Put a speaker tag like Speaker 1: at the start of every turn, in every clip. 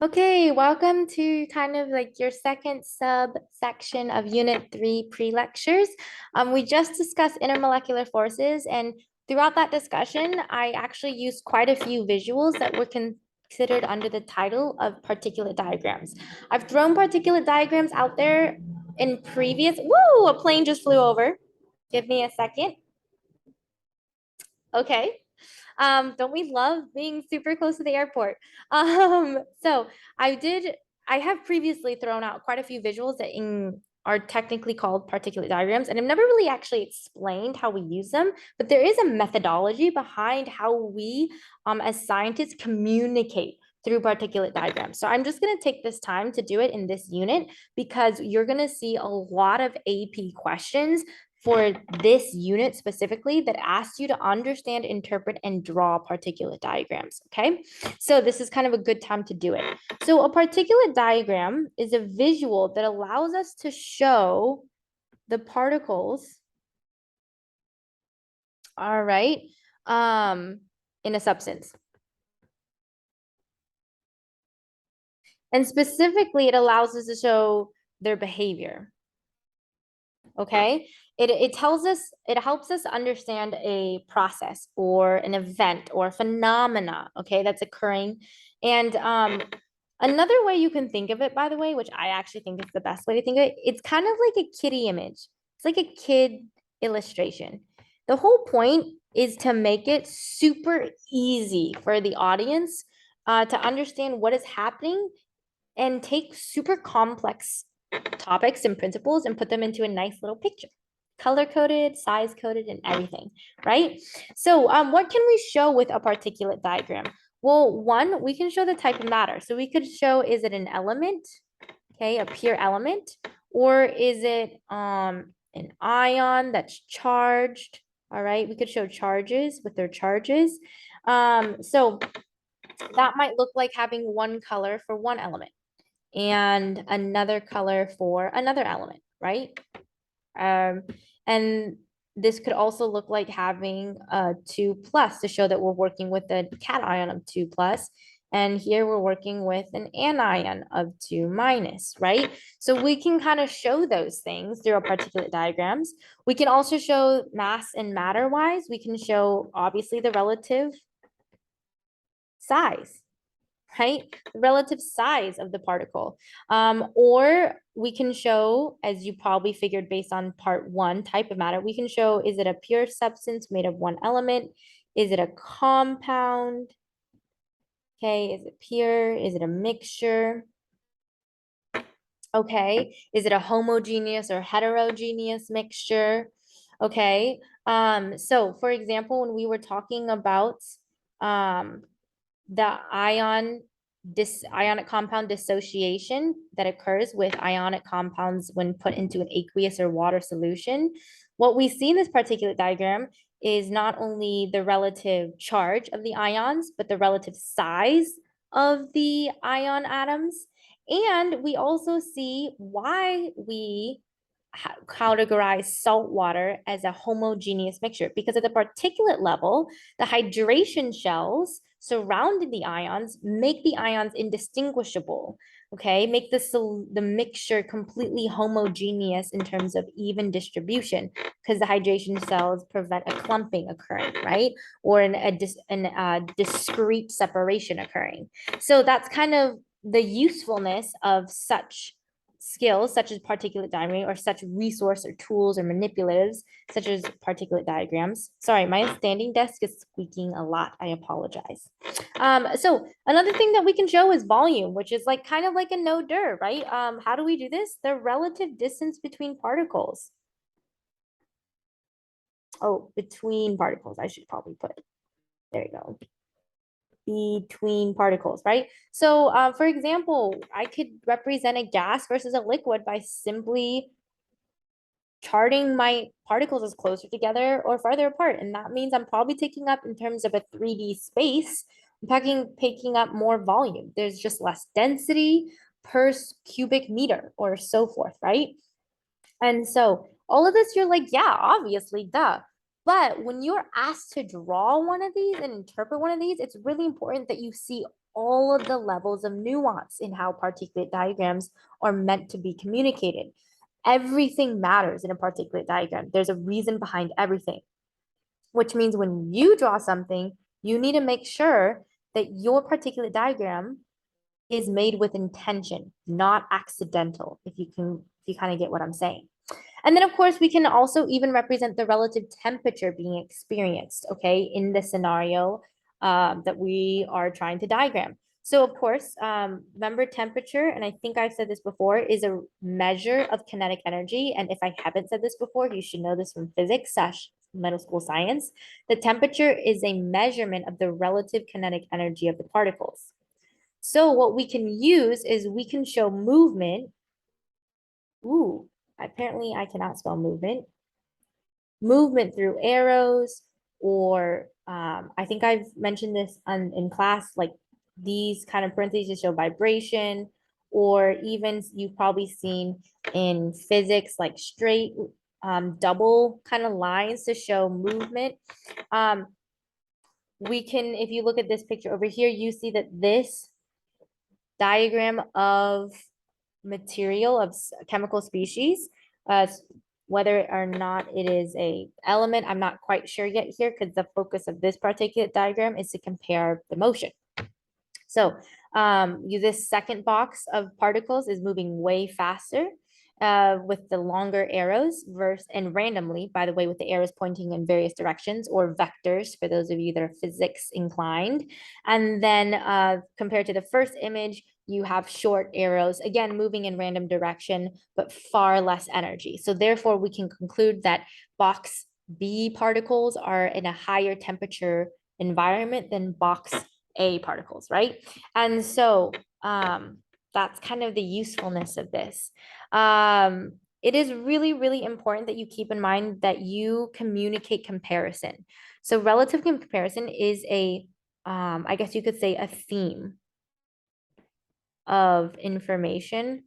Speaker 1: Okay, welcome to kind of like your second subsection of Unit 3 pre-lectures. We just discussed intermolecular forces, and throughout that discussion, I actually used quite a few visuals that were considered under the title of particulate diagrams. I've thrown particulate diagrams out there in previous, whoa, a plane just flew over. Give me a second. Okay. Don't we love being super close to the airport? So I have previously thrown out quite a few visuals that are technically called particulate diagrams, and I've never really actually explained how we use them, but there is a methodology behind how we, as scientists, communicate through particulate diagrams. So I'm just going to take this time to do it in this unit because you're going to see a lot of AP questions for this unit specifically that asks you to understand, interpret, and draw particulate diagrams, okay? So this is kind of a good time to do it. So a particulate diagram is a visual that allows us to show the particles, all right, in a substance. And specifically, it allows us to show their behavior, okay? It tells us, it helps us understand a process or an event or phenomena, okay, that's occurring. And another way you can think of it, by the way, which I actually think is the best way to think of it, it's kind of like a kitty image. It's like a kid illustration. The whole point is to make it super easy for the audience to understand what is happening and take super complex topics and principles and put them into a nice little picture, color coded, size coded, and everything, right? So what can we show with a particulate diagram? Well, one, we can show the type of matter. So we could show, is it an element, okay, a pure element, or is it an ion that's charged? All right, we could show charges with their charges. So that might look like having one color for one element and another color for another element, right? And this could also look like having a 2 plus to show that we're working with a cation of 2 plus. And here we're working with an anion of 2 minus, right? So we can kind of show those things through our particulate diagrams. We can also show mass and matter wise. We can show obviously the relative size, right? The relative size of the particle. Or we can show, as you probably figured based on part one, type of matter, we can show, is it a pure substance made of one element? Is it a compound? Okay, is it pure? Is it a mixture? Okay, is it a homogeneous or heterogeneous mixture? Okay, so for example, when we were talking about um, the ionic compound dissociation that occurs with ionic compounds when put into an aqueous or water solution. What we see in this particulate diagram is not only the relative charge of the ions, but the relative size of the ion atoms. And we also see why we categorize salt water as a homogeneous mixture, because at the particulate level, the hydration shells surrounding the ions make the ions indistinguishable, okay? Make the mixture completely homogeneous in terms of even distribution, because the hydration cells prevent a clumping occurring, right? Or a discrete separation occurring. So that's kind of the usefulness of such skills such as particulate diagram or such resource or tools or manipulatives such as particulate diagrams. Sorry, my standing desk is squeaking a lot. I apologize. So another thing that we can show is volume, which is like kind of like a no dir, right? How do we do this? The relative distance between particles. Oh, between particles, I should probably put. There you go. Between particles, right? So for example, I could represent a gas versus a liquid by simply charting my particles as closer together or farther apart. And that means I'm probably taking up, in terms of a 3D space, I'm picking up more volume. There's just less density per cubic meter or so forth, right? And so all of this, you're like, yeah, obviously, duh. But when you're asked to draw one of these and interpret one of these, it's really important that you see all of the levels of nuance in how particulate diagrams are meant to be communicated. Everything matters in a particulate diagram. There's a reason behind everything, which means when you draw something, you need to make sure that your particulate diagram is made with intention, not accidental, if you kind of get what I'm saying. And then, of course, we can also even represent the relative temperature being experienced, okay, in the scenario that we are trying to diagram. So, of course, remember temperature, and I think I've said this before, is a measure of kinetic energy. And if I haven't said this before, you should know this from physics / middle school science. The temperature is a measurement of the relative kinetic energy of the particles. So what we can use is we can show movement. Ooh, apparently I cannot spell movement. Movement through arrows, or I think I've mentioned this in class, like these kind of parentheses show vibration, or even you've probably seen in physics, like straight double kind of lines to show movement. We can, if you look at this picture over here, you see that this diagram of material of chemical species, whether or not it is a element, I'm not quite sure yet here, because the focus of this particulate diagram is to compare the motion. So this second box of particles is moving way faster with the longer arrows and randomly, by the way, with the arrows pointing in various directions, or vectors for those of you that are physics inclined. And then compared to the first image, you have short arrows, again, moving in random direction, but far less energy. So therefore, we can conclude that box B particles are in a higher temperature environment than box A particles, right? And so that's kind of the usefulness of this. It is really, really important that you keep in mind that you communicate comparison. So relative comparison is I guess you could say, a theme of information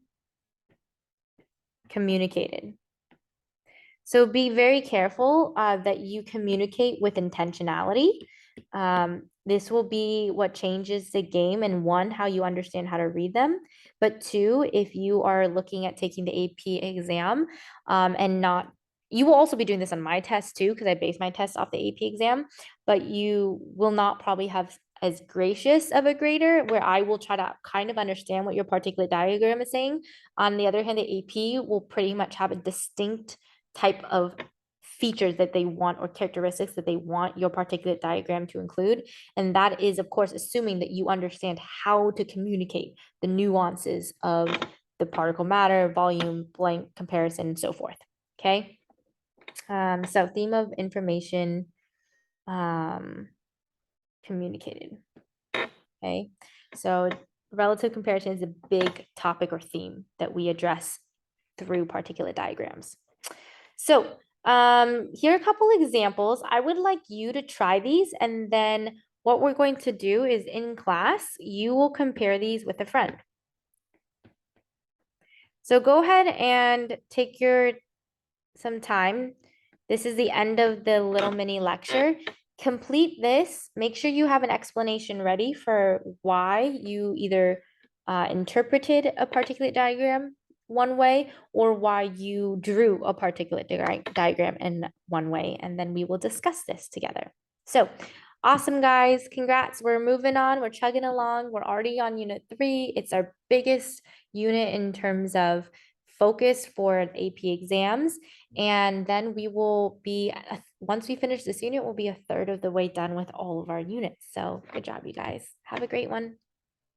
Speaker 1: communicated. So be very careful that you communicate with intentionality. This will be what changes the game, and one, how you understand how to read them, but two, if you are looking at taking the AP exam and not, you will also be doing this on my test too, because I base my test off the AP exam, but you will not probably have as gracious of a grader, where I will try to kind of understand what your particulate diagram is saying. On the other hand, the AP will pretty much have a distinct type of features that they want, or characteristics that they want your particulate diagram to include. And that is, of course, assuming that you understand how to communicate the nuances of the matter, volume, blank comparison, and so forth. Okay. So theme of information communicated. Okay. So relative comparison is a big topic or theme that we address through particulate diagrams. So here are a couple examples. I would like you to try these, and then what we're going to do is in class, you will compare these with a friend. So go ahead and take some time. This is the end of the little mini lecture. Complete this. Make sure you have an explanation ready for why you either interpreted a particulate diagram one way, or why you drew a particulate diagram in one way, and then we will discuss this together. So awesome, guys. Congrats. We're moving on. We're chugging along. We're already on unit 3. It's our biggest unit in terms of focus for AP exams. And then we will be, once we finish this unit, we'll be a third of the way done with all of our units. So good job, you guys. Have a great one.